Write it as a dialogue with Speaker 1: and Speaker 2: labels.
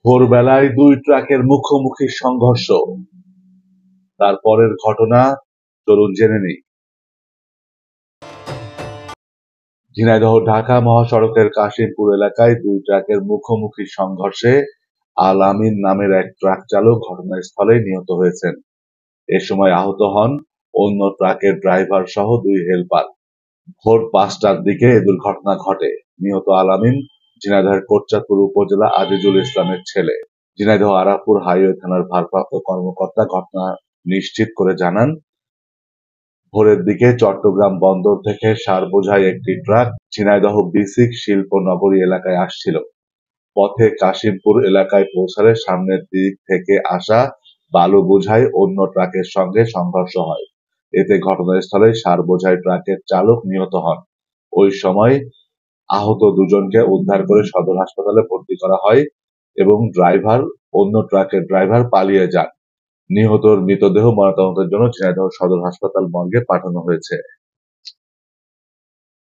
Speaker 1: ভোরবেলায় দুই ট্রাকের মুখোমুখি সংঘর্ষ। তারপরের ঘটনা চলুন জেনে নিই। ঝিনাইদহ ঢাকা মহাসড়কের কাশিমপুর এলাকায় দুই ট্রাকের মুখোমুখি সংঘর্ষে আল আমিন নামের এক ট্রাক চালক ঘটনাস্থলেই নিহত হয়েছেন। এ সময় আহত হন অন্য ট্রাকের ড্রাইভার সহ দুই হেলপার। ভোর 5টার দিকে এ দুর্ঘটনা ঘটে। নিহত আল আমিন ঝিনাইদহের কোটচাঁদপুর উপজেলা আজিজুল ইসলামের ছেলে। ঝিনাইদহ আরাপুর হাইওয়ে থানার ভারপ্রাপ্ত কর্মকর্তা ঘটনা নিশ্চিত করে জানান, ভোরের দিকে চট্টগ্রাম বন্দর থেকে সার বোঝাই একটি ট্রাক ঝিনাইদহ বিসিক শিল্প নগরী এলাকায় আসছিল। পথে কাশিমপুর এলাকায় পৌঁছালে সামনের দিক থেকে আসা বালু বোঝাই অন্য ট্রাকের সঙ্গে সংঘর্ষ হয়। এতে ঘটনাস্থলে সার বোঝাই ট্রাকের চালক নিহত হন। ওই সময় আহত দুজনকে উদ্ধার করে সদর হাসপাতালে ভর্তি করা হয় এবং অন্য ট্রাকের ড্রাইভার পালিয়ে যান। নিহতর মৃতদেহ ময়নাতদন্তের জন্য ঝিনাইদহ সদর হাসপাতাল মর্গে পাঠানো হয়েছে।